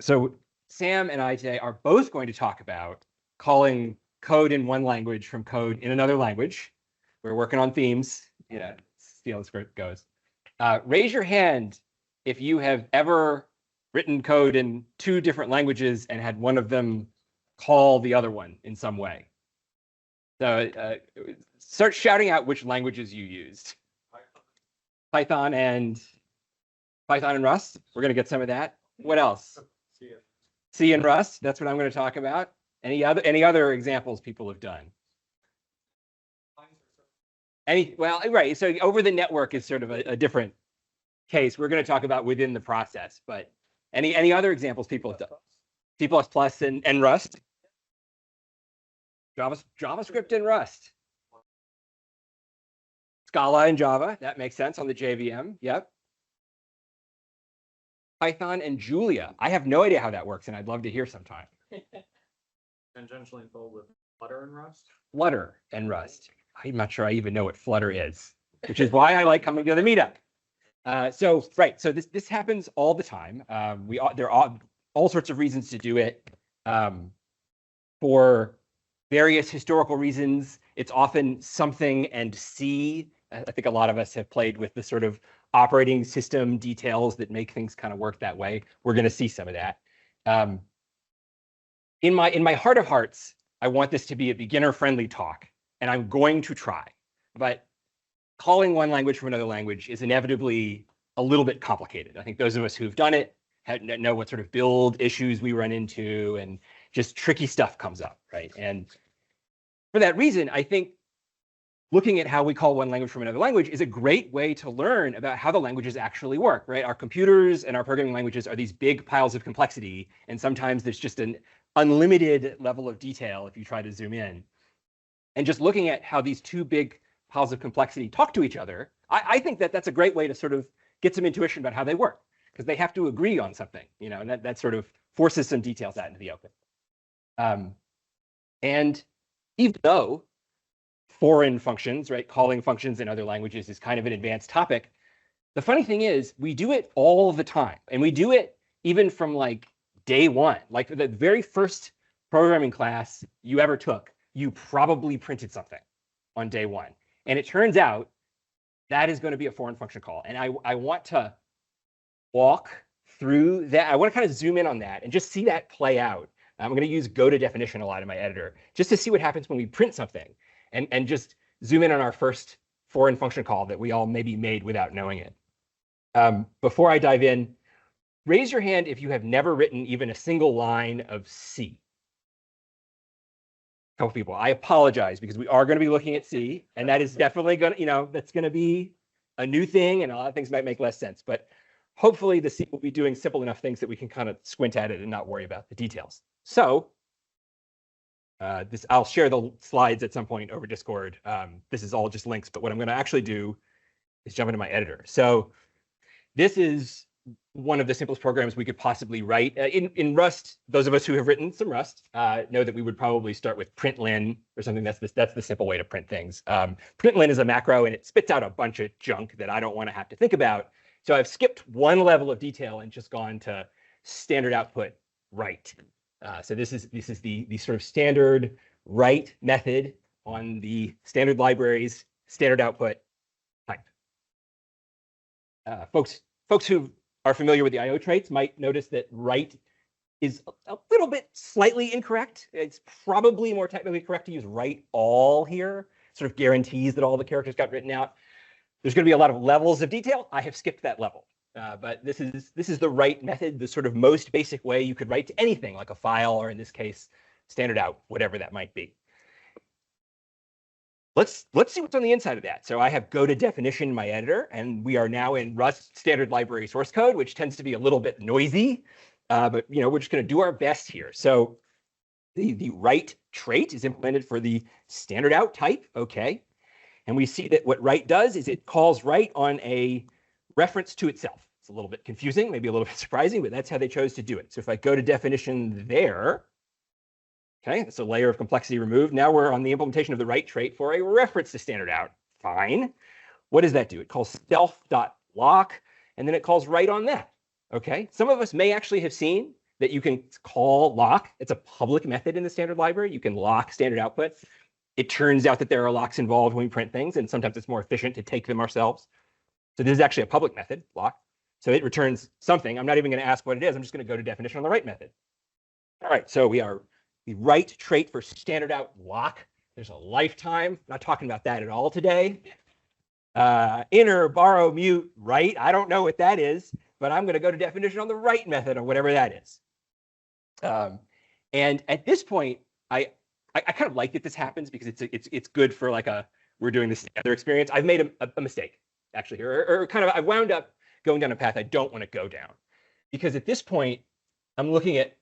So Sam and I today are both going to talk about calling code in one language from code in another language. We're working on themes. See how this goes. Raise your hand if you have ever written code in two different languages and had one of them call the other one in some way. So start shouting out which languages you used. Python and Rust. We're going to get some of that. What else? C and Rust. That's what I'm going to talk about. Any other examples people have done? Well, right. So over the network is sort of a different case. We're going to talk about within the process. But any other examples people have done? C++ and Rust. JavaScript and Rust. Scala and Java. That makes sense on the JVM. Yep. Python and Julia. I have no idea how that works, and I'd love to hear sometime. Tangentially involved with Flutter and Rust. Flutter and Rust. I'm not sure I even know what Flutter is, which is why I like coming to the meetup. So this happens all the time. There are all sorts of reasons to do it. For various historical reasons, it's often something and C. I think a lot of us have played with the sort of operating system details that make things kind of work that way. We're going to see some of that. In my heart of hearts, I want this to be a beginner-friendly talk, and I'm going to try. But calling one language from another language is inevitably a little bit complicated. I think those of us who've done it know what sort of build issues we run into, and just tricky stuff comes up, right? And for that reason, I think looking at how we call one language from another language is a great way to learn about how the languages actually work, right? Our computers and our programming languages are these big piles of complexity, and sometimes there's just an unlimited level of detail if you try to zoom in. And just looking at how these two big piles of complexity talk to each other, I think that's a great way to sort of get some intuition about how they work, because they have to agree on something, and that sort of forces some details out into the open. And even though foreign functions, right, calling functions in other languages is kind of an advanced topic, the funny thing is we do it all the time, and we do it even from like day one. Like the very first programming class you ever took, you probably printed something on day one, and it turns out that is going to be a foreign function call. And I want to walk through that. I want to kind of zoom in on that and just see that play out. I'm going to use go to definition a lot in my editor just to see what happens when we print something, and just zoom in on our first foreign function call that we all maybe made without knowing it. Before I dive in, raise your hand if you have never written even a single line of C. A couple people. I apologize, because we are going to be looking at C, and that is definitely going to, that's going to be a new thing, and a lot of things might make less sense. But hopefully the C will be doing simple enough things that we can kind of squint at it and not worry about the details. So I'll share the slides at some point over Discord. This is all just links, but what I'm going to actually do is jump into my editor. So this is one of the simplest programs we could possibly write. In Rust, those of us who have written some Rust know that we would probably start with println or something. That's the simple way to print things. Println is a macro, and it spits out a bunch of junk that I don't want to have to think about. So I've skipped one level of detail and just gone to standard output write. So this is the sort of standard write method on the standard libraries standard output type. Folks who are familiar with the IO traits might notice that write is a little bit slightly incorrect. It's probably more technically correct to use write all here. Sort of guarantees that all the characters got written out. There's going to be a lot of levels of detail. I have skipped that level. But this is the write method, the sort of most basic way you could write to anything, like a file, or in this case, standard out, whatever that might be. Let's see what's on the inside of that. So I have go to definition in my editor, and we are now in Rust standard library source code, which tends to be a little bit noisy, but we're just going to do our best here. So the write trait is implemented for the standard out type, okay, and we see that what write does is it calls write on a reference to itself. It's a little bit confusing, maybe a little bit surprising, but that's how they chose to do it. So if I go to definition there, okay, that's a layer of complexity removed. Now we're on the implementation of the write trait for a reference to standard out. Fine. What does that do? It calls self.lock, and then it calls write on that. Okay. Some of us may actually have seen that you can call lock. It's a public method in the standard library. You can lock standard output. It turns out that there are locks involved when we print things, and sometimes it's more efficient to take them ourselves. So this is actually a public method, lock. So it returns something. I'm not even going to ask what it is. I'm just going to go to definition on the write method. All right, so we are the write trait for standard out lock. There's a lifetime. Not talking about that at all today. Inner, borrow, mute, write. I don't know what that is, but I'm going to go to definition on the write method or whatever that is. And at this point, I kind of like that this happens because it's good for like a we're doing this together experience. I've made a mistake actually here, or kind of I wound up going down a path I don't want to go down, because at this point I'm looking at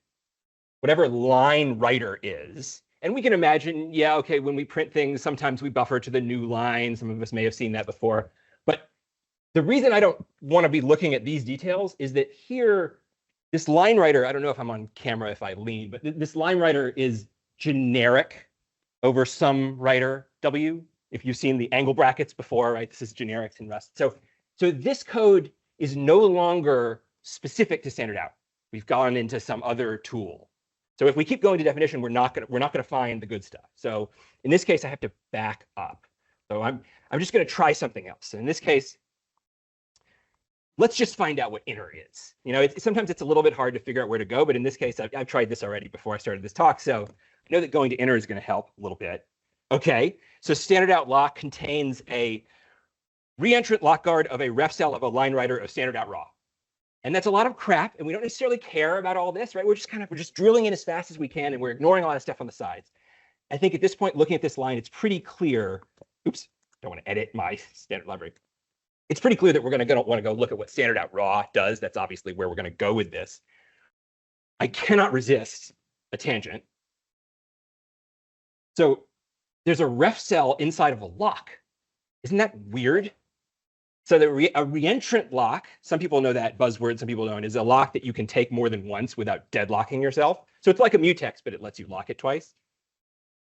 whatever line writer is, and we can imagine, yeah, okay, when we print things, sometimes we buffer to the new line. Some of us may have seen that before, but the reason I don't want to be looking at these details is that here, this line writer, I don't know if I'm on camera if I lean, but this line writer is generic over some writer W. If you've seen the angle brackets before, right? This is generics in Rust. So this code is no longer specific to standard out. We've gone into some other tool. So if we keep going to definition, we're not gonna find the good stuff. So in this case, I have to back up. So I'm just gonna try something else. In this case, let's just find out what inner is. You know, sometimes it's a little bit hard to figure out where to go, but in this case, I've tried this already before I started this talk, so I know that going to inner is going to help a little bit. Okay, so standard out lock contains a reentrant lock guard of a ref cell of a line writer of standard out raw. And that's a lot of crap, and we don't necessarily care about all this, right? We're just drilling in as fast as we can, and we're ignoring a lot of stuff on the sides. I think at this point, looking at this line, it's pretty clear. Oops, don't want to edit my standard library. It's pretty clear that we're going to want to go look at what standard out raw does. That's obviously where we're going to go with this. I cannot resist a tangent. So there's a ref cell inside of a lock. Isn't that weird? So a reentrant lock, some people know that buzzword, some people don't, is a lock that you can take more than once without deadlocking yourself. So it's like a mutex, but it lets you lock it twice.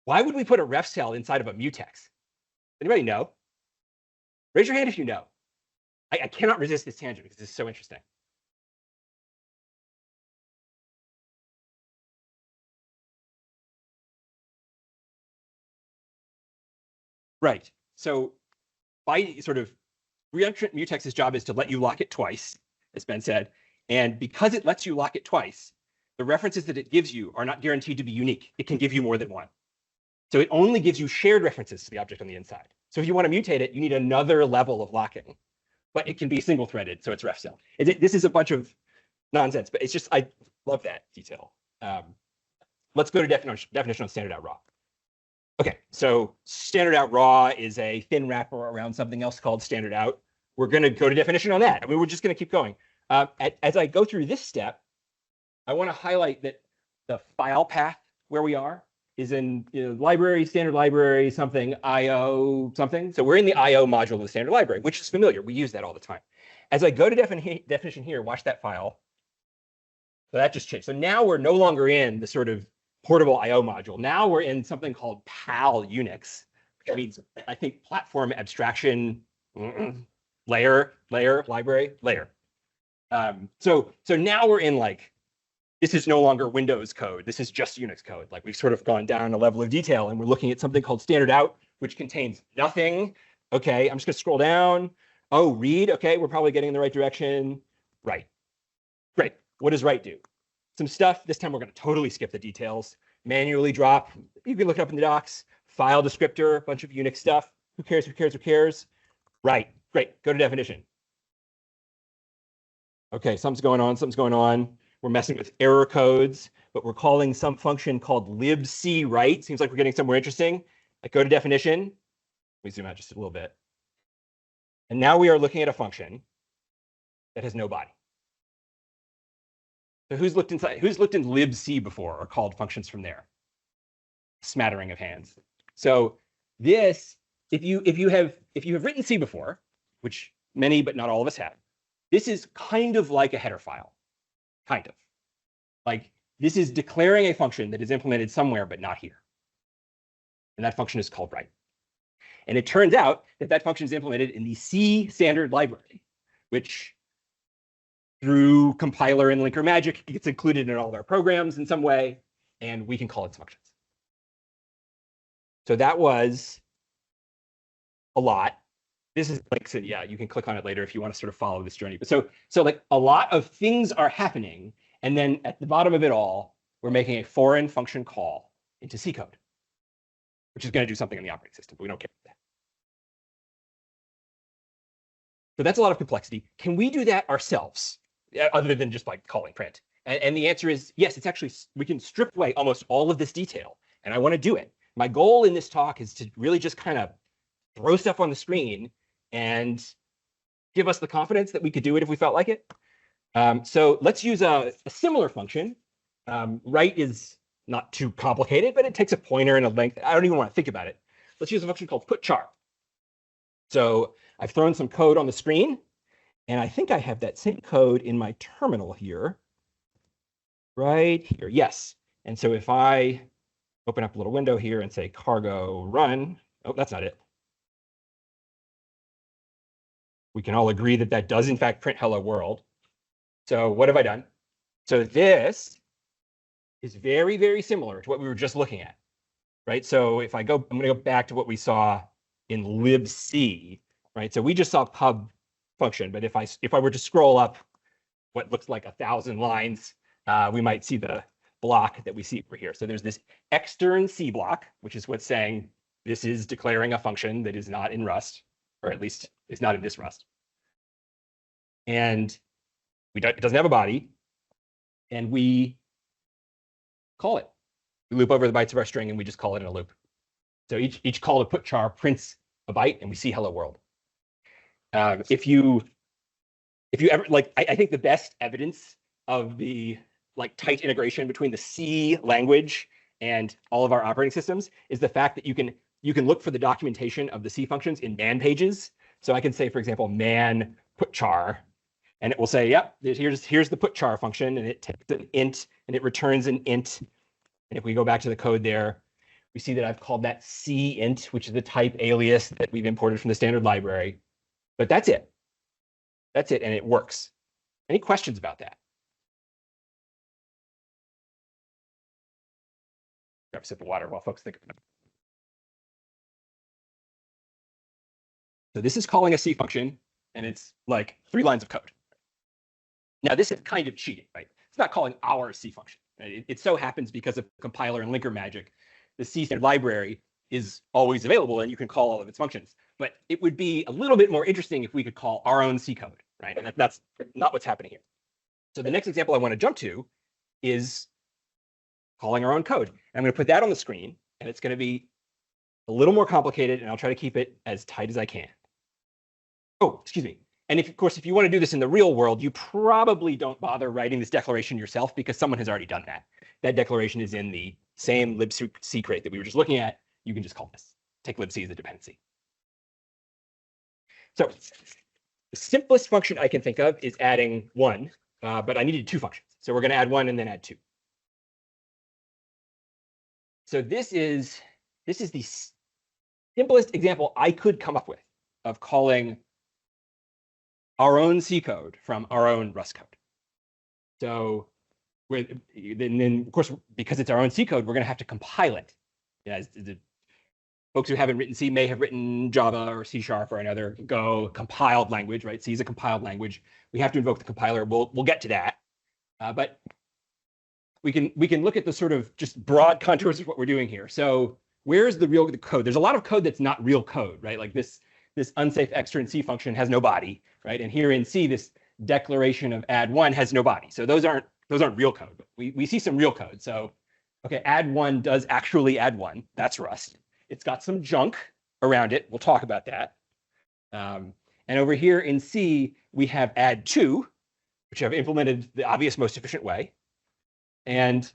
Why would we put a ref cell inside of a mutex? Anybody know? Raise your hand if you know. I cannot resist this tangent because this is so interesting. Right. So by sort of reentrant mutex's job is to let you lock it twice, as Ben said. And because it lets you lock it twice, the references that it gives you are not guaranteed to be unique. It can give you more than one. So it only gives you shared references to the object on the inside. So if you want to mutate it, you need another level of locking. But it can be single threaded, so it's ref cell. This is a bunch of nonsense, but it's just, I love that detail. Let's go to definition on standard out raw. Okay, so standard out raw is a thin wrapper around something else called standard out. We're going to go to definition on that. I mean, we're just going to keep going. As I go through this step, I want to highlight that the file path where we are is in library, standard library, something, IO, something. So we're in the IO module of the standard library, which is familiar. We use that all the time. As I go to definition here, watch that file. So that just changed. So now we're no longer in the sort of portable IO module. Now we're in something called PAL Unix, which means, I think, platform abstraction layer. So now we're in like, this is no longer Windows code. This is just Unix code. Like we've sort of gone down a level of detail and we're looking at something called standard out, which contains nothing. Okay, I'm just gonna scroll down. Oh, read, okay, we're probably getting in the right direction. Right, great. What does write do? Some stuff, this time we're gonna totally skip the details. Manually drop, you can look it up in the docs. File descriptor, a bunch of Unix stuff. Who cares, who cares, who cares? Right, great, go to definition. Okay, something's going on. We're messing with error codes, but we're calling some function called libcwrite. Seems like we're getting somewhere interesting. I go to definition. Let me zoom out just a little bit. And now we are looking at a function that has no body. So who's looked in libc before or called functions from there? Smattering of hands. So this, if you have written C before, which many but not all of us have, this is kind of like a header file. Kind of. Like this is declaring a function that is implemented somewhere, but not here. And that function is called write. And it turns out that that function is implemented in the C standard library, which through compiler and linker magic, it gets included in all of our programs in some way, and we can call its functions. So that was a lot. This is like, so yeah, you can click on it later if you want to sort of follow this journey. But so like a lot of things are happening, and then at the bottom of it all, we're making a foreign function call into C code, which is going to do something in the operating system, but we don't care about that. So that's a lot of complexity. Can we do that ourselves, other than just like calling print? And the answer is yes. It's actually, we can strip away almost all of this detail, and I want to do it. My goal in this talk is to really just kind of throw stuff on the screen and give us the confidence that we could do it if we felt like it. So let's use a similar function. Write is not too complicated, but it takes a pointer and a length. I don't even want to think about it. Let's use a function called putchar. So I've thrown some code on the screen, and I think I have that same code in my terminal here, right here. Yes. And so if I open up a little window here and say cargo run, oh, that's not it. We can all agree that that does in fact print hello world. So what have I done? So this is very, very similar to what we were just looking at, right? So if I go, I'm going to go back to what we saw in libc, right? So we just saw pub function, but if I were to scroll up what looks like 1,000 lines, we might see the block that we see over here. So there's this extern C block, which is what's saying this is declaring a function that is not in Rust, or at least is not in this Rust. And it doesn't have a body, and we call it. We loop over the bytes of our string, and we just call it in a loop. So each call to putchar prints a byte, and we see hello world. If you ever like, I think the best evidence of the like tight integration between the C language and all of our operating systems is the fact that you can look for the documentation of the C functions in man pages. So I can say, for example, man putchar, and it will say, yep, here's the putchar function, and it takes an int and it returns an int. And if we go back to the code there, we see that I've called that C int, which is the type alias that we've imported from the standard library. But that's it. That's it, and it works. Any questions about that? Grab a sip of water while folks think about it. So this is calling a C function, and it's like 3 lines of code. Now, this is kind of cheating, right? It's not calling our C function. Right? It so happens because of compiler and linker magic, the C standard library is always available, and you can call all of its functions. But it would be a little bit more interesting if we could call our own C code, right? And that's not what's happening here. So the next example I want to jump to is calling our own code. And I'm going to put that on the screen, and it's going to be a little more complicated, and I'll try to keep it as tight as I can. Oh, excuse me. And of course, if you want to do this in the real world, you probably don't bother writing this declaration yourself because someone has already done that. That declaration is in the same libc crate that we were just looking at. You can just call this. Take libc as a dependency. So the simplest function I can think of is adding 1, but I needed 2 functions. So we're going to add 1 and then add 2. So this is the simplest example I could come up with of calling our own C code from our own Rust code. So then of course, because it's our own C code, we're going to have to compile it. As the folks who haven't written C may have written Java or C# or another Go compiled language, right? C is a compiled language. We have to invoke the compiler. We'll get to that, but we can look at the sort of just broad contours of what we're doing here. So where's the real code? There's a lot of code that's not real code, right? Like this unsafe extern C function has no body, right? And here in C, this declaration of add 1 has no body. So those aren't real code. But we see some real code. So okay, add 1 does actually add 1. That's Rust. It's got some junk around it. We'll talk about that. And over here in C, we have add 2, which I've implemented the obvious, most efficient way. And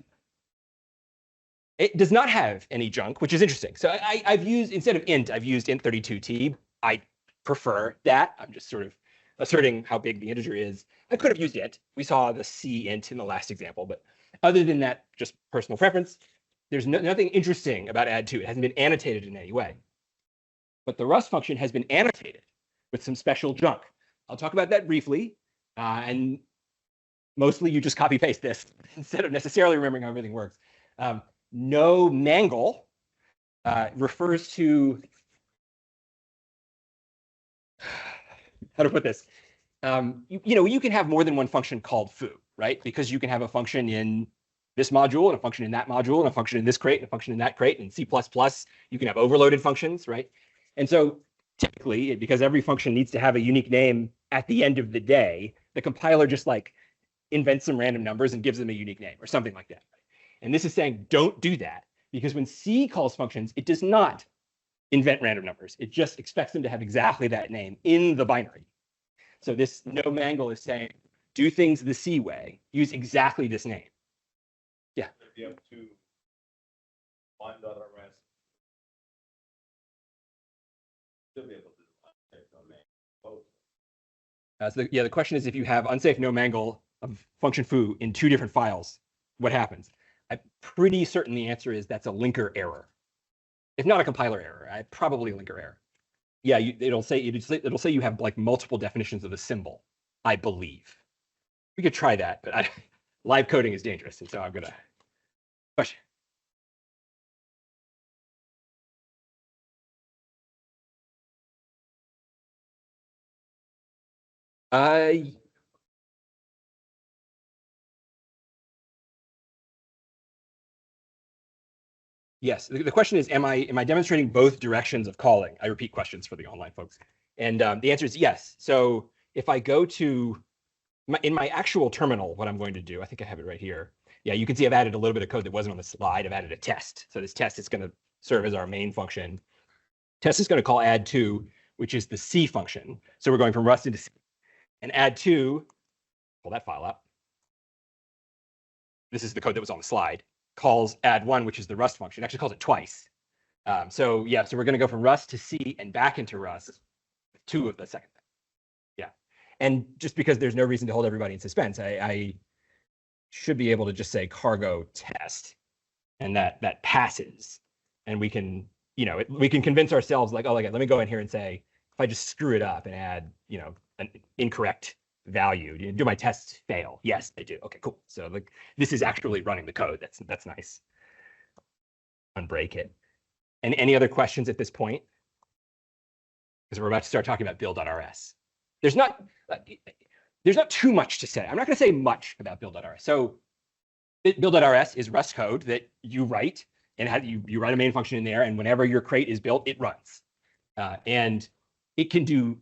it does not have any junk, which is interesting. So I've used, instead of int, I've used int32t. I prefer that. I'm just sort of asserting how big the integer is. I could have used int. We saw the C int in the last example, but other than that, just personal preference. There's nothing interesting about add2. It hasn't been annotated in any way. But the Rust function has been annotated with some special junk. I'll talk about that briefly. And mostly you just copy paste this instead of necessarily remembering how everything works. No mangle refers to, how to put this? You can have more than one function called foo, right? Because you can have a function in this module and a function in that module and a function in this crate and a function in that crate. And C++, you can have overloaded functions, right? And so typically, because every function needs to have a unique name at the end of the day, the compiler just like invents some random numbers and gives them a unique name or something like that. And this is saying don't do that, because when C calls functions, it does not invent random numbers. It just expects them to have exactly that name in the binary. So this no mangle is saying, do things the C way, use exactly this name. Yeah. If you have two one.rs, you'll be able to do unsafe no mangle both. So the question is, if you have unsafe no mangle of function foo in two different files, what happens? I'm pretty certain the answer is that's a linker error. If not a compiler error, probably a linker error. Yeah, it'll say you have like multiple definitions of a symbol, I believe. We could try that, but live coding is dangerous, and so I'm gonna question. Yes, the question is, am I demonstrating both directions of calling? I repeat questions for the online folks. And the answer is yes. So if I go to, in my actual terminal, what I'm going to do, I think I have it right here. Yeah, you can see I've added a little bit of code that wasn't on the slide. I've added a test. So this test is going to serve as our main function. Test is going to call add2, which is the C function. So we're going from Rust into C. And add2, pull that file up. This is the code that was on the slide. Calls add1, which is the Rust function. It actually calls it twice. So yeah, so we're going to go from Rust to C and back into Rust with 2 of the second thing. Yeah. And just because there's no reason to hold everybody in suspense, I should be able to just say cargo test, and that passes. And we can, we can convince ourselves like, oh, let me go in here and say, if I just screw it up and add, an incorrect value, do my tests fail? Yes, they do. Okay, cool. So like this is actually running the code. That's nice. Unbreak it. And any other questions at this point? Because we're about to start talking about build.rs. There's not too much to say. I'm not going to say much about build.rs. So build.rs is Rust code that you write, and you write a main function in there, and whenever your crate is built, it runs. And it can do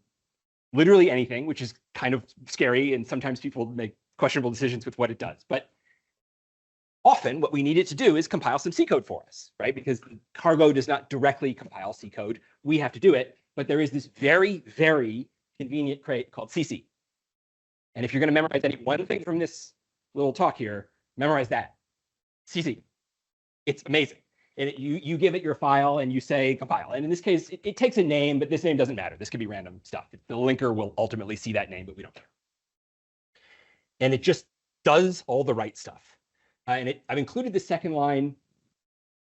literally anything, which is kind of scary, and sometimes people make questionable decisions with what it does. But often what we need it to do is compile some C code for us, right? Because cargo does not directly compile C code. We have to do it, but there is this very, very convenient crate called CC. And if you're going to memorize any one thing from this little talk here, memorize that. CC. It's amazing. And you give it your file and you say compile. And in this case, it takes a name, but this name doesn't matter. This could be random stuff. The linker will ultimately see that name, but we don't care. And it just does all the right stuff. And I've included the second line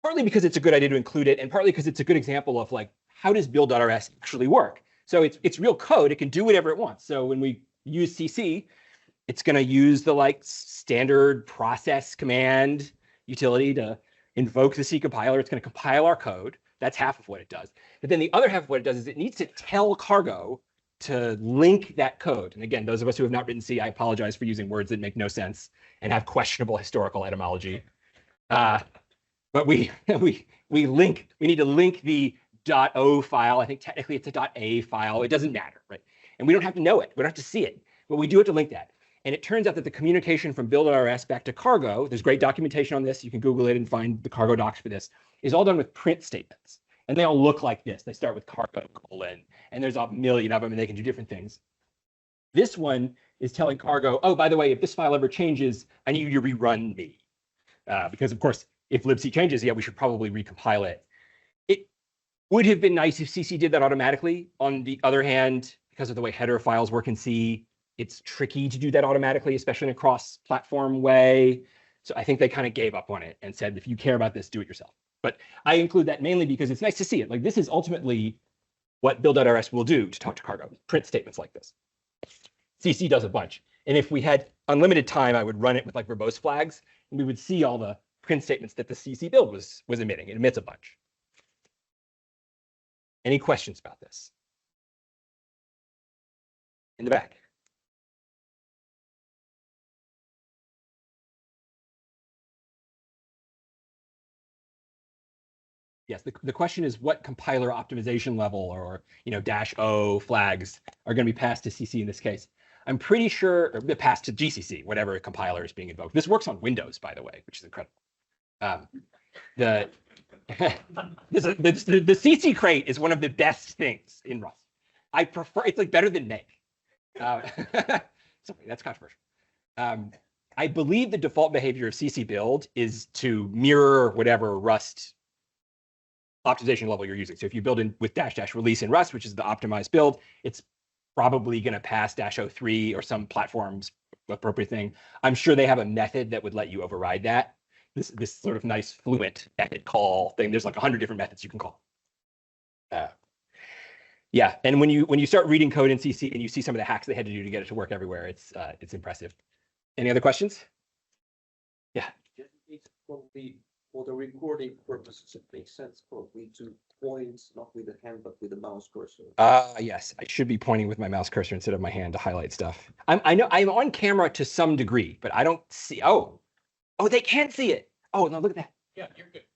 partly because it's a good idea to include it, and partly because it's a good example of like, how does build.rs actually work? So it's real code. It can do whatever it wants. So when we use CC, it's going to use the like standard process command utility to invoke the C compiler. It's going to compile our code. That's half of what it does. But then the other half of what it does is it needs to tell cargo to link that code. And again, those of us who have not written C, I apologize for using words that make no sense and have questionable historical etymology. But we need to link the .o file. I think technically it's a .a file. It doesn't matter, right? And we don't have to know it. We don't have to see it, but we do have to link that. And it turns out that the communication from build.rs back to cargo, there's great documentation on this. You can Google it and find the cargo docs for this, is all done with print statements. And they all look like this. They start with cargo : and there's a million of them, and they can do different things. This one is telling cargo, oh, by the way, if this file ever changes, I need you to rerun me. Because, of course, if libc changes, yeah, we should probably recompile it. It would have been nice if CC did that automatically. On the other hand, because of the way header files work in C, it's tricky to do that automatically, especially in a cross-platform way. So I think they kind of gave up on it and said, if you care about this, do it yourself. But I include that mainly because it's nice to see it. Like this is ultimately what build.rs will do to talk to cargo, print statements like this. CC does a bunch. And if we had unlimited time, I would run it with like verbose flags, and we would see all the print statements that the CC build was emitting. It emits a bunch. Any questions about this? In the back. Yes, the question is what compiler optimization level or -O flags are going to be passed to CC in this case. I'm pretty sure, or passed to GCC, whatever compiler is being invoked. This works on Windows, by the way, which is incredible. The the CC crate is one of the best things in Rust. I prefer, it's like better than make. Sorry, that's controversial. I believe the default behavior of CC build is to mirror whatever Rust optimization level you're using. So if you build in with -- release in Rust, which is the optimized build, it's probably going to pass -03 or some platform's appropriate thing. I'm sure they have a method that would let you override that. This sort of nice fluent method call thing. There's like 100 different methods you can call. Yeah, and when you start reading code in CC and you see some of the hacks they had to do to get it to work everywhere, it's impressive. Any other questions? Yeah. Probably for the recording purposes, it makes sense probably to point not with the hand but with the mouse cursor. Yes, I should be pointing with my mouse cursor instead of my hand to highlight stuff. I know I'm on camera to some degree, but I don't see. Oh, they can see it. Oh no, look at that. Yeah, you're good.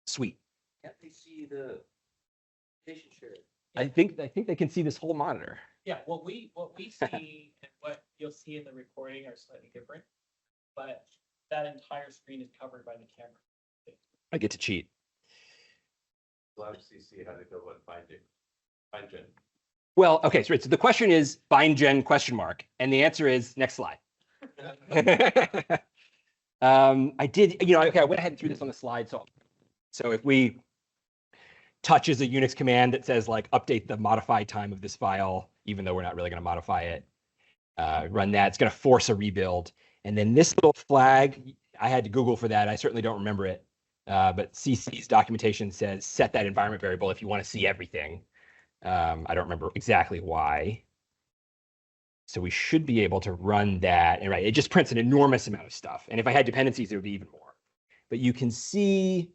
Sweet. Can't they see the station share? I think they can see this whole monitor. Yeah, what we see and what you'll see in the recording are slightly different, but that entire screen is covered by the camera. I get to cheat. Live CC had to go with bindgen. Well, okay, so the question is bindgen ? And the answer is next slide. I did, okay, I went ahead and threw this on the slide. So if we touch is a Unix command that says like update the modify time of this file, even though we're not really going to modify it, run that. It's going to force a rebuild. And then this little flag, I had to Google for that. I certainly don't remember it. But CC's documentation says set that environment variable if you want to see everything. I don't remember exactly why. So we should be able to run that. And right, it just prints an enormous amount of stuff. And if I had dependencies, it would be even more. But you can see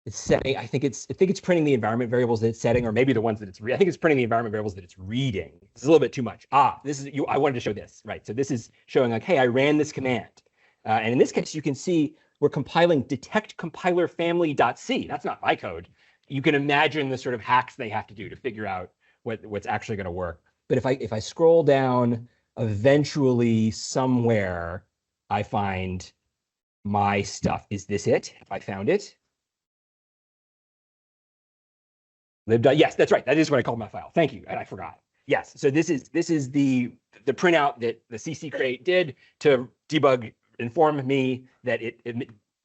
it's setting. I think it's printing the environment variables that it's setting, or maybe the ones that it's I think it's printing the environment variables that it's reading. This is a little bit too much. This is I wanted to show this, right? So this is showing like, hey, I ran this command. And in this case, you can see we're compiling detect compiler family.c. That's not my code. You can imagine the sort of hacks they have to do to figure out what's actually going to work. But if I scroll down, eventually somewhere I find my stuff. Is this it? Have I found it? Lib. Yes, that's right. That is what I called my file. Thank you. And I forgot. Yes. So this is the printout that the CC crate did to debug, inform me that it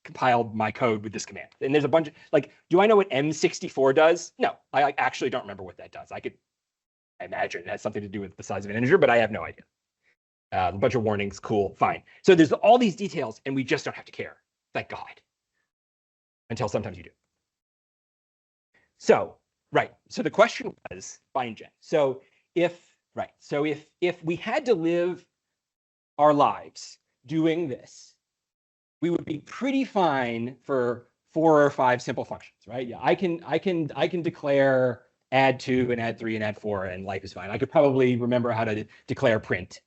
compiled my code with this command. And there's a bunch of like, do I know what M64 does? No, I actually don't remember what that does. I imagine it has something to do with the size of an integer, but I have no idea. A bunch of warnings, cool, fine. So there's all these details, and we just don't have to care. Thank God. Until sometimes you do. So, right. So the question was bindgen. So if we had to live our lives doing this, we would be pretty fine for 4 or 5 simple functions, right? Yeah, I can declare add 2 and add 3 and add 4, and life is fine. I could probably remember how to declare print.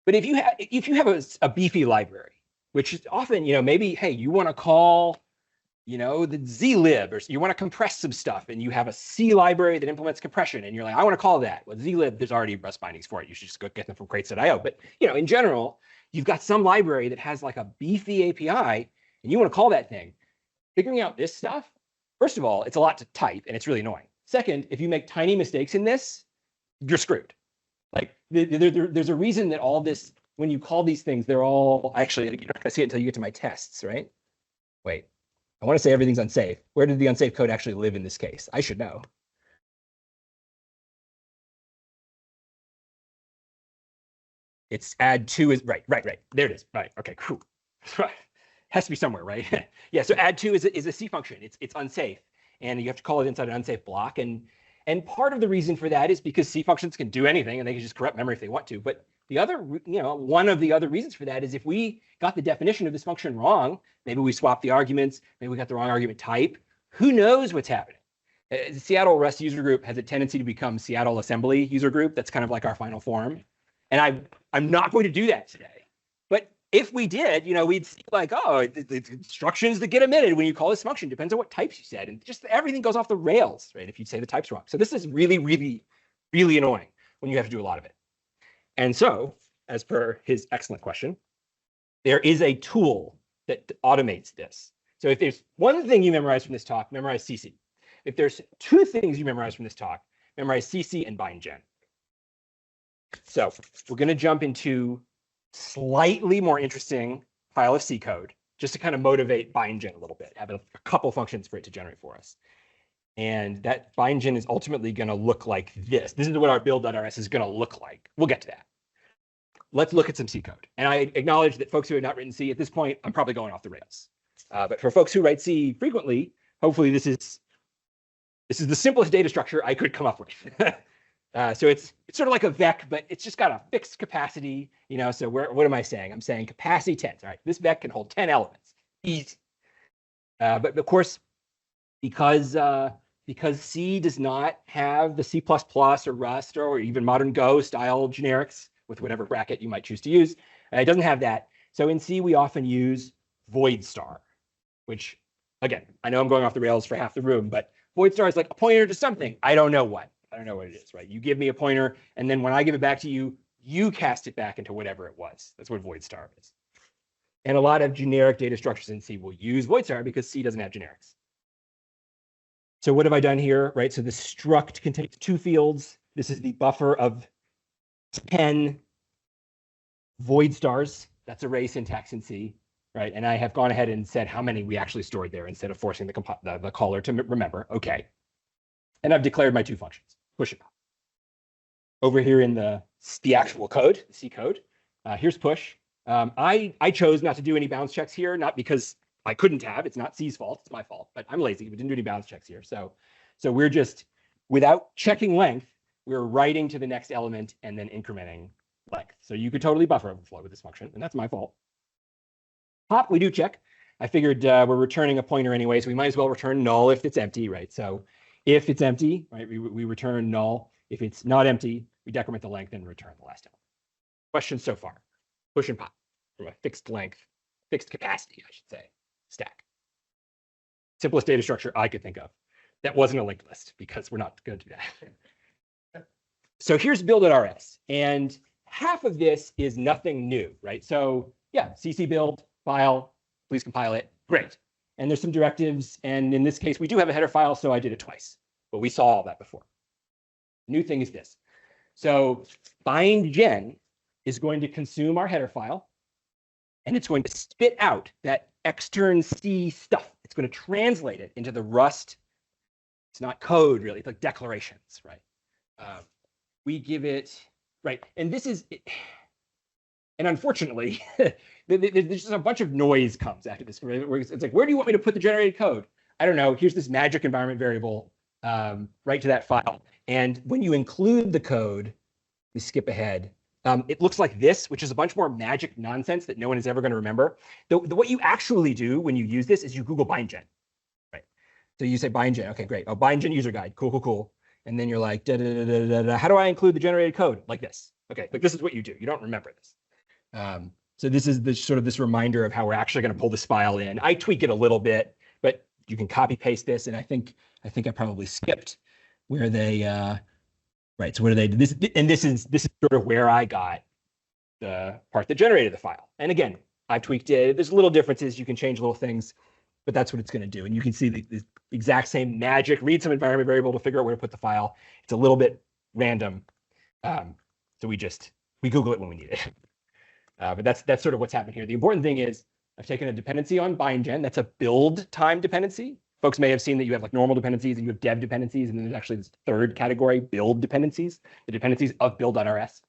But if you have a beefy library, which is often, maybe, hey, you want to call, the zlib, or you want to compress some stuff, and you have a C library that implements compression, and you're like, I want to call that. Well, zlib, there's already Rust bindings for it. You should just go get them from crates.io. But, in general, you've got some library that has like a beefy API, and you want to call that thing. Figuring out this stuff, first of all, it's a lot to type, and it's really annoying. Second, if you make tiny mistakes in this, you're screwed. Like there's a reason that all this, when you call these things, they're all actually, you're not gonna see it until you get to my tests, right? Wait, I want to say everything's unsafe. Where did the unsafe code actually live in this case? I should know. It's add 2 is right. There it is. Right. Okay, cool. Has to be somewhere, right? Yeah, so add 2 is a C function. It's unsafe. And you have to call it inside an unsafe block. And part of the reason for that is because C functions can do anything, and they can just corrupt memory if they want to. But the other, one of the other reasons for that is if we got the definition of this function wrong, maybe we swapped the arguments, maybe we got the wrong argument type, who knows what's happening? The Seattle Rust user group has a tendency to become Seattle Assembly user group. That's kind of like our final form. And I'm not going to do that today. But if we did, we'd see like, oh, the instructions that get omitted when you call this function depends on what types you said. And just everything goes off the rails, right, if you say the types wrong. So this is really, really, really annoying when you have to do a lot of it. And so, as per his excellent question, there is a tool that automates this. So if there's one thing you memorize from this talk, memorize CC. If there's two things you memorize from this talk, memorize CC and bindgen. So we're going to jump into slightly more interesting pile of C code, just to kind of motivate bindgen a little bit, have a couple functions for it to generate for us. And that bindgen is ultimately going to look like this. This is what our build.rs is going to look like. We'll get to that. Let's look at some C code. And I acknowledge that folks who have not written C at this point, I'm probably going off the rails. But for folks who write C frequently, hopefully this is the simplest data structure I could come up with. So it's sort of like a vec, but it's just got a fixed capacity, so what am I saying? I'm saying capacity 10. All right, this vec can hold 10 elements. Easy. But of course, because C does not have the C++ or Rust or even modern Go style generics with whatever bracket you might choose to use, it doesn't have that. So in C, we often use void star, which, again, I know I'm going off the rails for half the room, but void star is like a pointer to something. I don't know what it is, right? You give me a pointer, and then when I give it back to you, you cast it back into whatever it was. That's what void star is. And a lot of generic data structures in C will use void star because C doesn't have generics. So what have I done here, right? So the struct contains two fields. This is the buffer of 10 void stars. That's array syntax in C, right? And I have gone ahead and said how many we actually stored there instead of forcing the caller to remember. Okay. And I've declared my two functions, push and pop. Over here in the actual code, the C code, here's push. I chose not to do any bounds checks here, not because I couldn't have. It's not C's fault. It's my fault. But I'm lazy. We didn't do any bounds checks here. So we're just, without checking length, we're writing to the next element and then incrementing length. So you could totally buffer overflow with this function, and that's my fault. Pop, we do check. I figured we're returning a pointer anyway, so we might as well return null if it's empty, right? So if it's empty, right, we return null. If it's not empty, we decrement the length and return the last element. Questions so far? Push and pop from a fixed length, fixed capacity, I should say, stack. Simplest data structure I could think of. That wasn't a linked list because we're not going to do that. So here's build.rs, and half of this is nothing new, right? So yeah, cc build file, please compile it. Great. And there's some directives, and in this case, we do have a header file, so I did it twice. But we saw all that before. New thing is this. So bindgen is going to consume our header file, and it's going to spit out that extern C stuff. It's going to translate it into the Rust. It's not code, really. It's like declarations, right? We give it, right? And this is, and unfortunately, there's just a bunch of noise comes after this. It's like, where do you want me to put the generated code? I don't know. Here's this magic environment variable, right to that file. And when you include the code, we skip ahead. It looks like this, which is a bunch more magic nonsense that no one is ever going to remember. What you actually do when you use this is you Google bindgen, right? So you say bindgen. Okay, great. Oh, bindgen user guide. Cool, cool, cool. And then you're like, da, da, da, da, da, da. How do I include the generated code? Like this. Okay, like this is what you do. You don't remember this. So this is the sort of this reminder of how we're actually going to pull this file in. I tweak it a little bit, but you can copy paste this. And I think I probably skipped where they, right. So what do they do? This is sort of where I got the part that generated the file. And again, I've tweaked it. There's little differences. You can change little things, but that's what it's going to do. And you can see the exact same magic. Read some environment variable to figure out where to put the file. It's a little bit random. So we Google it when we need it. But that's sort of what's happening here. The important thing is I've taken a dependency on bindgen. That's a build time dependency. Folks may have seen that you have like normal dependencies and you have dev dependencies, and then there's actually this third category, build dependencies, the dependencies of build.rs,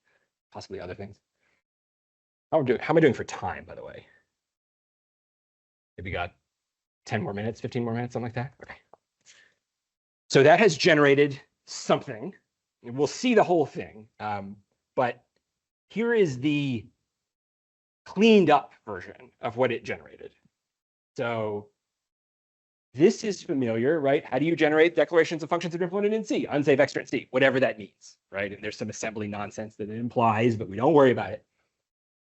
possibly other things. How am I doing for time, by the way? Maybe got 10 more minutes, 15 more minutes, something like that. Okay. So that has generated something. We'll see the whole thing, but here is the cleaned up version of what it generated. So this is familiar, right? How do you generate declarations of functions that are implemented in C? Unsafe extra C, whatever that means, right? And there's some assembly nonsense that it implies, but we don't worry about it.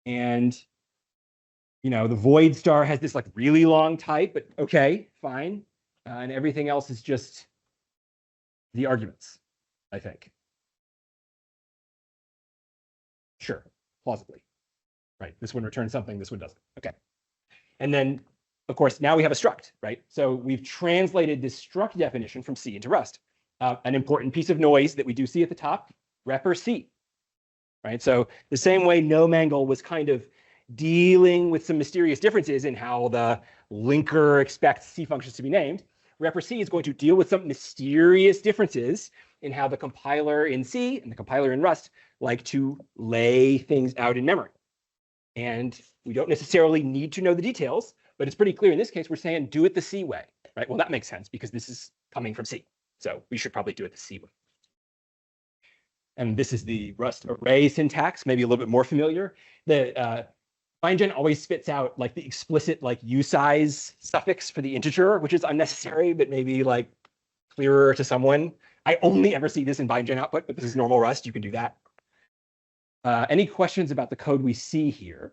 And the void star has this like really long type, but okay, fine. And everything else is just the arguments, I think. Sure, plausibly. Right, this one returns something, this one doesn't. Okay. And then, of course, now we have a struct, right? So we've translated this struct definition from C into Rust. An important piece of noise that we do see at the top, repr C, right? So the same way NoMangle was kind of dealing with some mysterious differences in how the linker expects C functions to be named, repr C is going to deal with some mysterious differences in how the compiler in C and the compiler in Rust like to lay things out in memory. And we don't necessarily need to know the details, but it's pretty clear in this case, we're saying do it the C way, right? Well, that makes sense because this is coming from C. So we should probably do it the C way. And this is the Rust array syntax, maybe a little bit more familiar. The bindgen always spits out like the explicit like usize suffix for the integer, which is unnecessary, but maybe like clearer to someone. I only ever see this in bindgen output, but this is normal Rust. You can do that. Any questions about the code we see here?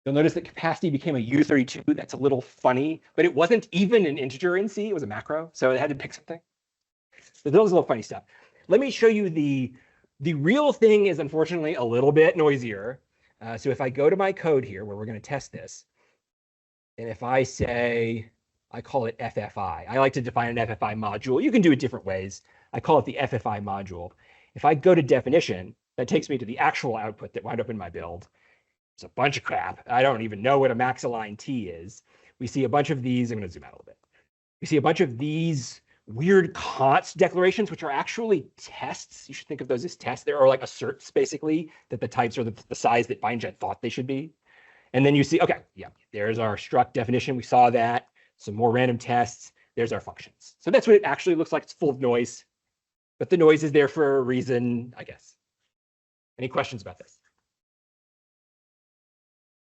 You'll notice that capacity became a U32. That's a little funny, but it wasn't even an integer in C. It was a macro, so it had to pick something. So those are little funny stuff. Let me show you the real thing is unfortunately a little bit noisier. So if I go to my code here where we're going to test this, and if I say, I call it FFI. I like to define an FFI module. You can do it different ways. I call it the FFI module. If I go to definition, that takes me to the actual output that wound up in my build. It's a bunch of crap. I don't even know what a max-align T is. We see a bunch of these. I'm going to zoom out a little bit. We see a bunch of these weird const declarations, which are actually tests. You should think of those as tests. There are like asserts, basically, that the types are the size that bindgen thought they should be. And then you see, okay, yeah, there's our struct definition. We saw that. Some more random tests. There's our functions. So that's what it actually looks like. It's full of noise. But the noise is there for a reason, I guess. Any questions about this?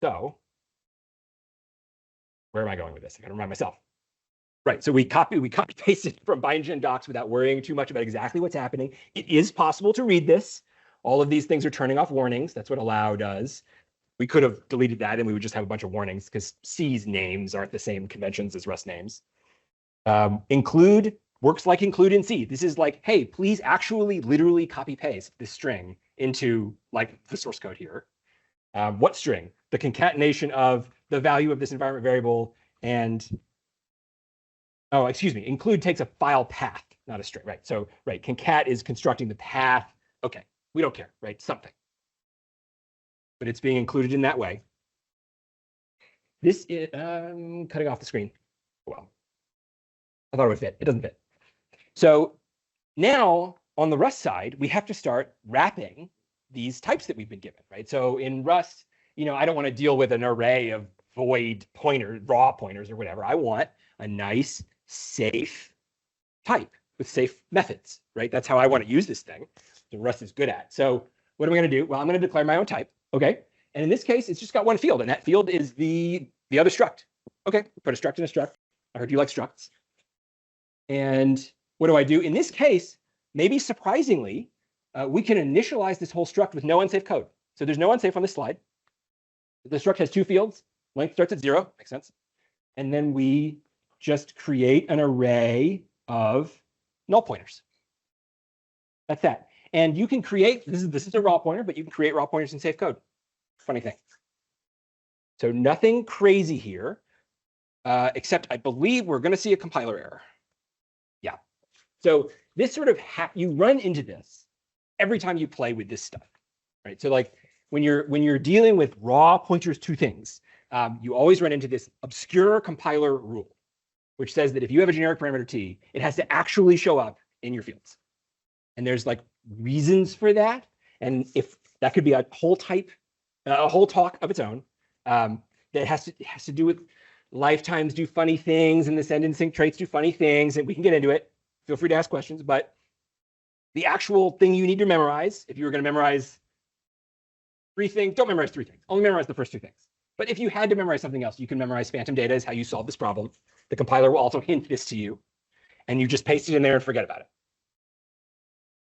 So where am I going with this? I got to remind myself. Right, so we copy pasted from bindgen docs without worrying too much about exactly what's happening. It is possible to read this. All of these things are turning off warnings. That's what allow does. We could have deleted that and we would just have a bunch of warnings because C's names aren't the same conventions as Rust names. Include works like include in C. This is like, hey, please actually literally copy paste this string into like the source code here. What string? The concatenation of the value of this environment variable and, oh, excuse me, include takes a file path, not a string, right? So, right, concat is constructing the path. Okay, we don't care, right? Something. But it's being included in that way. This is, cutting off the screen. Well, I thought it would fit. It doesn't fit. So now on the Rust side, we have to start wrapping these types that we've been given, right? So in Rust, I don't want to deal with an array of void pointers, raw pointers or whatever. I want a nice, safe type with safe methods, right? That's how I want to use this thing. The Rust is good at. So what am I going to do? Well, I'm going to declare my own type. Okay. And in this case, it's just got one field, and that field is the other struct. Okay, put a struct in a struct. I heard you like structs. And what do I do? In this case, maybe surprisingly, we can initialize this whole struct with no unsafe code. So there's no unsafe on this slide. The struct has two fields. Length starts at 0. Makes sense. And then we just create an array of null pointers. That's that. And you can create, this is a raw pointer, but you can create raw pointers in safe code. Funny thing. So nothing crazy here, except I believe we're going to see a compiler error. Yeah. So this sort of, you run into this every time you play with this stuff, right? So like when you're dealing with raw pointers to things, you always run into this obscure compiler rule, which says that if you have a generic parameter t, it has to actually show up in your fields. And there's like reasons for that. And if that could be a whole type, a whole talk of its own, that has to do with lifetimes do funny things and the send and sync traits do funny things, and we can get into it. Feel free to ask questions, but The actual thing you need to memorize, if you were going to memorize 3 things, don't memorize 3 things. Only memorize the first 2 things. But if you had to memorize something else, you can memorize phantom data is how you solve this problem. The compiler will also hint this to you, and you just paste it in there and forget about it.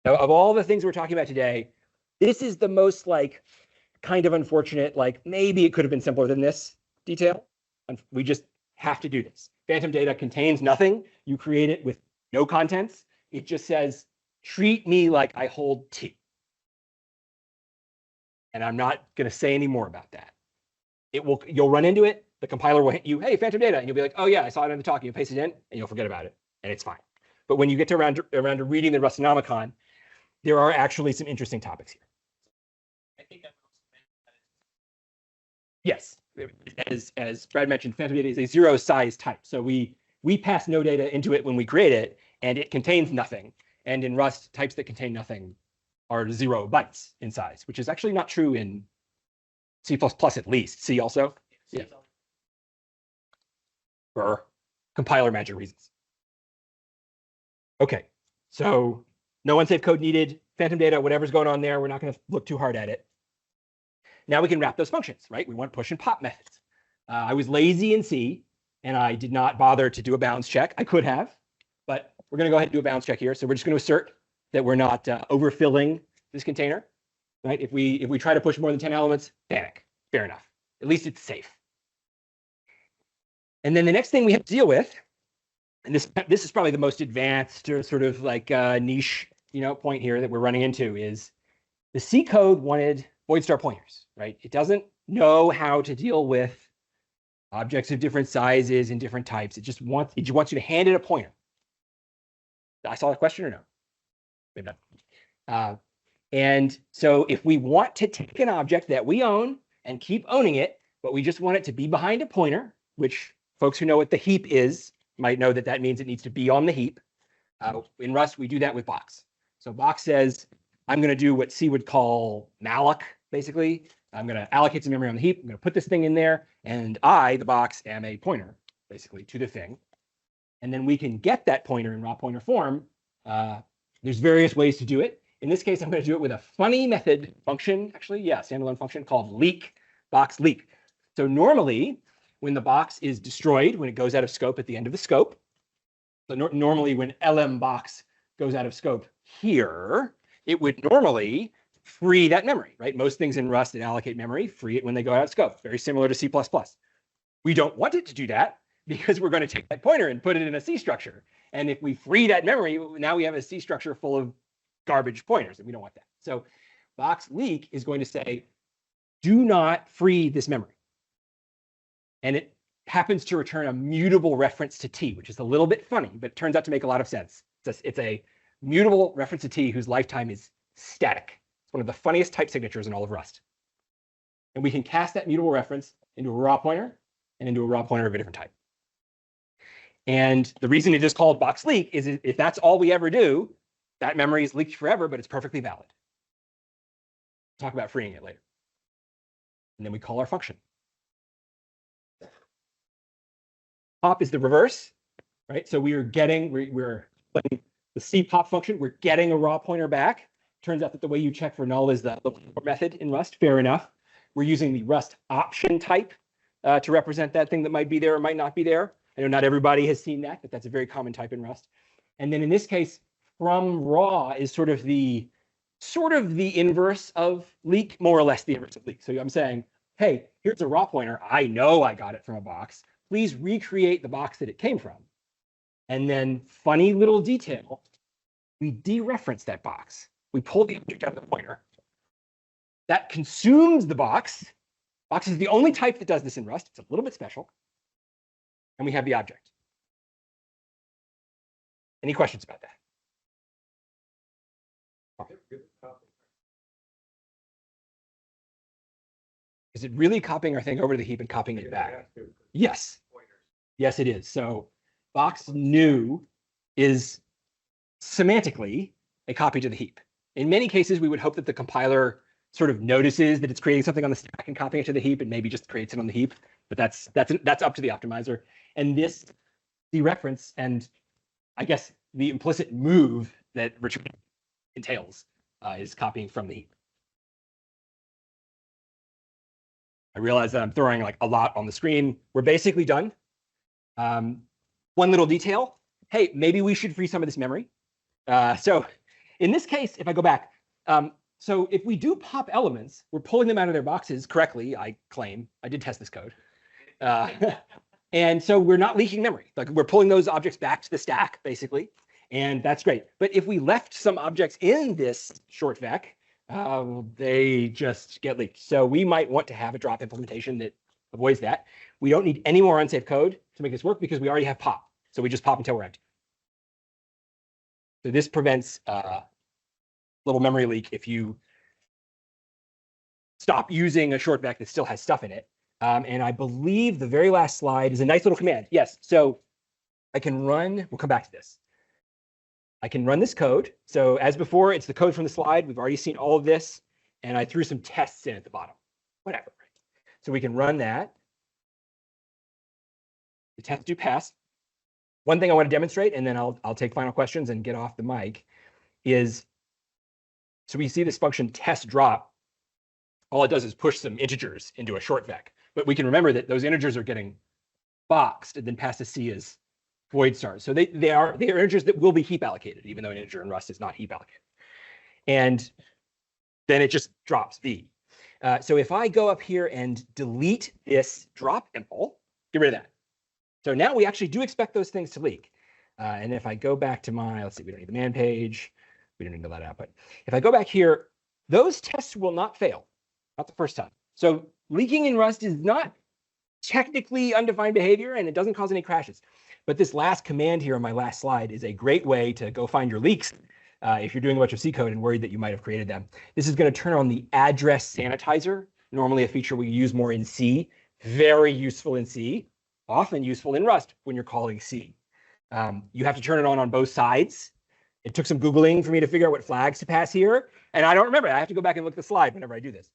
Now, of all the things we're talking about today, this is the most like kind of unfortunate, like maybe it could have been simpler than this detail. And we just have to do this. Phantom data contains nothing. You create it with no contents. It just says, treat me like I hold T. And I'm not going to say any more about that. You'll run into it. The compiler will hit you, hey, phantom data. And you'll be like, oh yeah, I saw it on the talk. You paste it in and you'll forget about it. And it's fine. But when you get to around to reading the Rustonomicon, there are actually some interesting topics here. I think I'm Yes, as Brad mentioned, phantom data is a 0 size type. So we pass no data into it when we create it, and it contains nothing. And in Rust, types that contain nothing are 0 bytes in size, which is actually not true in C++ at least. C also, yeah, for compiler magic reasons. Okay, so no unsafe code needed. Phantom data, whatever's going on there, we're not going to look too hard at it. Now we can wrap those functions, right? We want push and pop methods. I was lazy in C, and I did not bother to do a bounds check. I could have, but we're going to go ahead and do a bounds check here. So we're just going to assert that we're not overfilling this container, right? If we try to push more than 10 elements, panic. Fair enough. At least it's safe. And then the next thing we have to deal with, and this is probably the most advanced or sort of like niche, point here that we're running into, is the C code wanted void star pointers, right? It doesn't know how to deal with objects of different sizes and different types. It just wants you to hand it a pointer. I saw the question or no? Maybe not. And so if we want to take an object that we own and keep owning it, but we just want it to be behind a pointer, which folks who know what the heap is might know that that means it needs to be on the heap. In Rust, we do that with box. So box says, I'm going to do what C would call malloc, basically. I'm going to allocate some memory on the heap. I'm going to put this thing in there. And I, the box, am a pointer, basically, to the thing. And then we can get that pointer in raw pointer form. There's various ways to do it. In this case, I'm going to do it with a funny method function, actually, yeah, standalone function called leak, box leak. So normally, when the box is destroyed, when it goes out of scope at the end of the scope, so normally when lm box goes out of scope here, it would normally free that memory, right? Most things in Rust that allocate memory free it when they go out of scope, very similar to C++. We don't want it to do that because we're going to take that pointer and put it in a C structure. And if we free that memory, now we have a C structure full of garbage pointers, and we don't want that. So box leak is going to say, do not free this memory. And it happens to return a mutable reference to T, which is a little bit funny, but it turns out to make a lot of sense. It's a mutable reference to T whose lifetime is static. It's one of the funniest type signatures in all of Rust. And we can cast that mutable reference into a raw pointer and into a raw pointer of a different type. And the reason it is called box leak is if that's all we ever do, that memory is leaked forever, but it's perfectly valid. Talk about freeing it later. And then we call our function. Pop is the reverse, right? So we're playing the C pop function. We're getting a raw pointer back. Turns out that the way you check for null is the method in Rust. Fair enough. We're using the Rust option type to represent that thing that might be there or might not be there. I know not everybody has seen that, but that's a very common type in Rust. And then in this case, from raw is sort of the inverse of leak, more or less the inverse of leak. So I'm saying, hey, here's a raw pointer. I know I got it from a box. Please recreate the box that it came from. And then funny little detail, we dereference that box. We pull the object out of the pointer. That consumes the box. Box is the only type that does this in Rust. It's a little bit special. And we have the object. Any questions about that? Is it really copying our thing over to the heap and copying it back? Yes. Yes, it is. So box new is semantically a copy to the heap. In many cases, we would hope that the compiler sort of notices that it's creating something on the stack and copying it to the heap and maybe just creates it on the heap. But that's up to the optimizer. And this dereference and I guess the implicit move that return entails, is copying from the heap. I realize that I'm throwing like a lot on the screen. We're basically done. One little detail. Hey, maybe we should free some of this memory. So in this case, if I go back, so if we do pop elements, we're pulling them out of their boxes correctly, I claim. I did test this code. And so we're not leaking memory. Like we're pulling those objects back to the stack, basically. And that's great. But if we left some objects in this short vec, they just get leaked. So we might want to have a drop implementation that avoids that. We don't need any more unsafe code to make this work because we already have pop. So we just pop until we're empty. So this prevents a little memory leak if you stop using a short vec that still has stuff in it. And I believe the very last slide is a nice little command. Yes, so I can run, we'll come back to this. I can run this code. So as before, it's the code from the slide. We've already seen all of this. And I threw some tests in at the bottom, whatever. So we can run that. The tests do pass. One thing I want to demonstrate, and then I'll take final questions and get off the mic, is, so we see this function test drop. All it does is push some integers into a short vec. But we can remember that those integers are getting boxed and then passed to C as void stars. So they are integers that will be heap allocated, even though an integer in Rust is not heap allocated. And then it just drops V. So if I go up here and delete this drop impl, get rid of that. So now we actually do expect those things to leak. And if I go back to my, let's see, we don't need the man page. We don't need to let out, but if I go back here, those tests will not fail. Not the first time. So leaking in Rust is not technically undefined behavior and it doesn't cause any crashes. But this last command here on my last slide is a great way to go find your leaks if you're doing a bunch of C code and worried that you might have created them. This is going to turn on the address sanitizer, normally a feature we use more in C, very useful in C, often useful in Rust when you're calling C. You have to turn it on both sides. It took some Googling for me to figure out what flags to pass here. And I don't remember. I have to go back and look at the slide whenever I do this.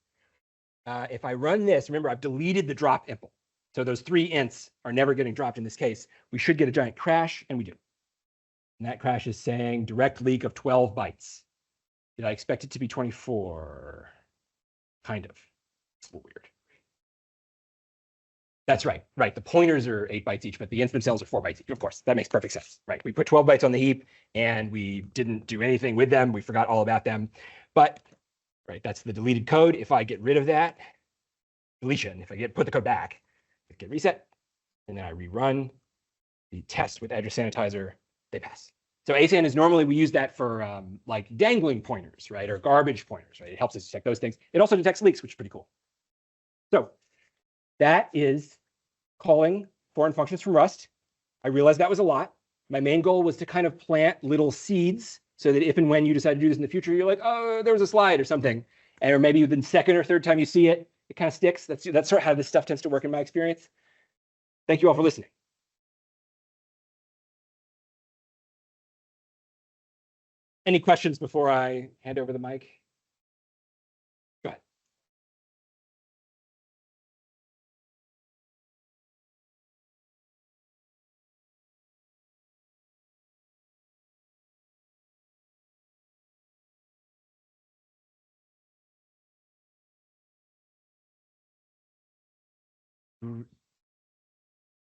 If I run this, remember, I've deleted the drop impl. So those 3 ints are never getting dropped in this case. We should get a giant crash, and we do. And that crash is saying direct leak of 12 bytes. Did I expect it to be 24? Kind of. It's a little weird. That's right. Right. The pointers are 8 bytes each, but the ints themselves are 4 bytes each. Of course, that makes perfect sense. Right. We put 12 bytes on the heap, and we didn't do anything with them. We forgot all about them. But right, that's the deleted code. If I get rid of that, deletion, if I put the code back, get reset, and then I rerun the test with address sanitizer, they pass. So ASAN is normally, we use that for like dangling pointers, right, or garbage pointers, right? It helps us detect those things. It also detects leaks, which is pretty cool. So that is calling foreign functions from Rust. I realized that was a lot. My main goal was to kind of plant little seeds so that if and when you decide to do this in the future, you're like, oh, there was a slide or something. Or maybe the second or third time you see it, it kind of sticks. That's sort of how this stuff tends to work in my experience. Thank you all for listening. Any questions before I hand over the mic? Go ahead.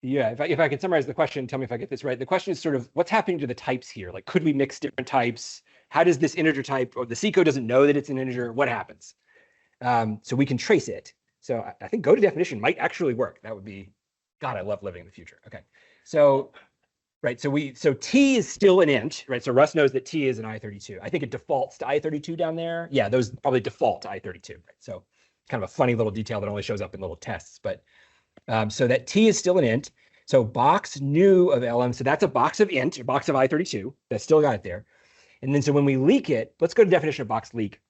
Yeah, if I can summarize the question, tell me if I get this right. The question is sort of what's happening to the types here? Like, could we mix different types? How does this integer type, or the C code doesn't know that it's an integer? What happens? So we can trace it. So I think go to definition might actually work. That would be, God, I love living in the future. Okay, so right, so T is still an int, right? So Rust knows that T is an I32. I think it defaults to I32 down there. Yeah, those probably default to I32. Right? So kind of a funny little detail that only shows up in little tests, but. So that T is still an int. So box new of LM, so that's a box of int, a box of I32. That's still got it there. And then so when we leak it, let's go to definition of box leak.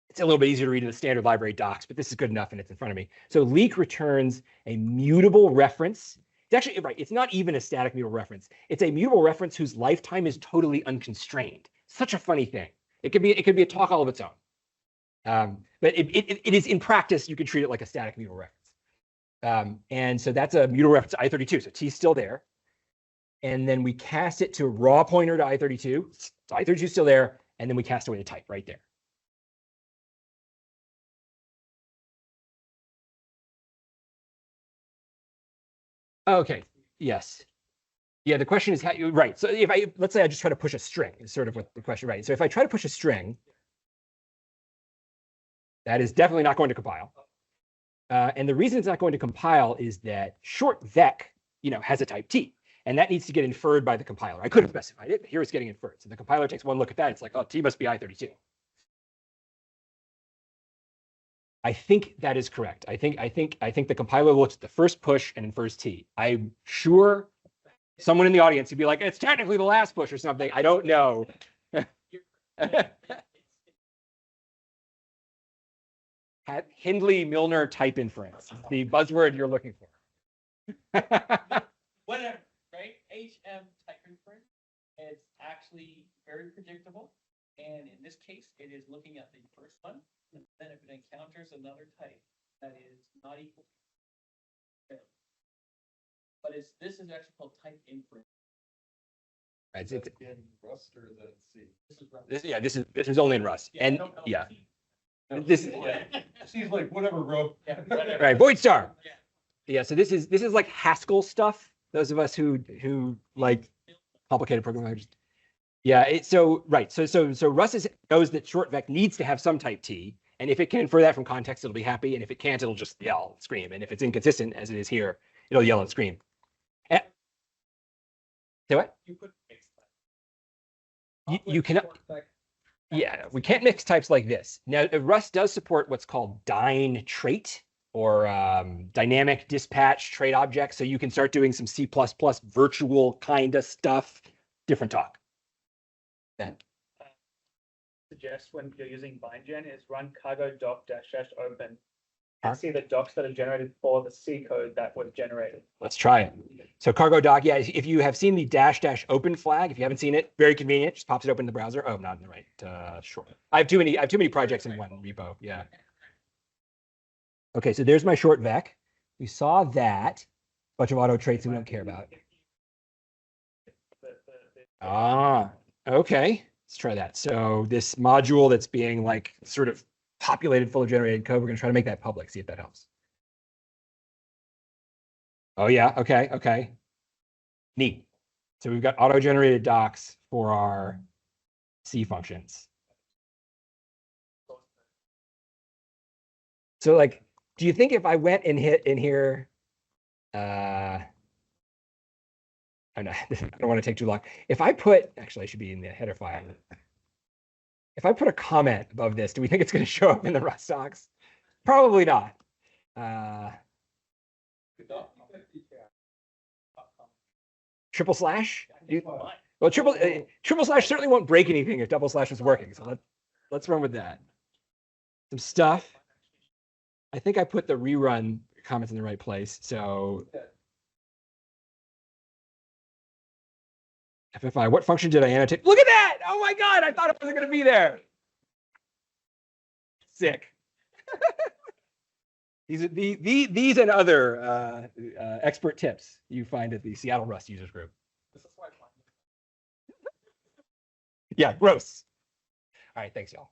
It's a little bit easier to read in the standard library docs, but this is good enough and it's in front of me. So leak returns a mutable reference. It's actually, right, it's not even a static mutable reference. It's a mutable reference whose lifetime is totally unconstrained. Such a funny thing. It could be a talk all of its own. But it is in practice, you could treat it like a static mutable reference. And so that's a mutable reference to I32. So T's still there. And then we cast it to a raw pointer to I32. So I32 is still there. and then we cast away the type right there. Okay, yes. Yeah, the question is how you, right. So if let's say I just try to push a string is sort of what the question, right? So if I try to push a string, that is definitely not going to compile. And the reason it's not going to compile is that short vec, has a type T, and that needs to get inferred by the compiler. I could have specified it, but here it's getting inferred. So the compiler takes one look at that. It's like, oh, T must be I32. I think that is correct. I think the compiler looks at the first push and infers T. I'm sure someone in the audience would be like, it's technically the last push or something. I don't know. Hindley-Milner type inference, the buzzword you're looking for. Whatever, right? HM type inference is actually very predictable. And in this case, it is looking at the first one. And then if it encounters another type that is not equal. But this is actually called type inference. Right, In Rust or the C? This is Rust. This is only in Rust. Yeah, And no, yeah. No, This- C's like, whatever, bro. Yeah, whatever. Right, void star. Yeah. Yeah, so this is like Haskell stuff. Those of us who like complicated programming languages. Yeah, so Rust knows that short vec needs to have some type T, and if it can infer that from context, it'll be happy, and if it can't, it'll just yell, scream, and if it's inconsistent, as it is here, it'll yell and scream. Say what? You put mixed You cannot. Yeah, we can't mix types like this. Now, Rust does support what's called dyne trait, or dynamic dispatch trait objects, so you can start doing some C++ virtual kind of stuff. Different talk. Ben. Suggest when you're using bindgen is run cargo doc -- open Huh? and see the docs that are generated for the C code that was generated. Let's try it. So cargo doc, yeah, if you have seen the -- open flag, if you haven't seen it, very convenient, just pops it open in the browser. Oh, not in the right, sure. I have too many projects in one repo, yeah. Okay, so there's my short vec. We saw that, bunch of auto traits that we don't care about. Ah, okay, let's try that. So this module that's being like sort of populated full of generated code, we're gonna try to make that public, see if that helps. Oh yeah, okay. Neat. So we've got auto-generated docs for our C functions. So like, do you think if I went and hit in here, I don't want to take too long. If I put, actually I should be in the header file. If I put a comment above this, do we think it's going to show up in the Rust docs? Probably not. Triple slash? Well, triple slash certainly won't break anything if double slash is working. So let's run with that. Some stuff. I think I put the rerun comments in the right place. So FFI, what function did I annotate? Look at that! Oh my God, I thought it wasn't going to be there. Sick. These and other expert tips you find at the Seattle Rust users group. Yeah, gross. All right, thanks, y'all.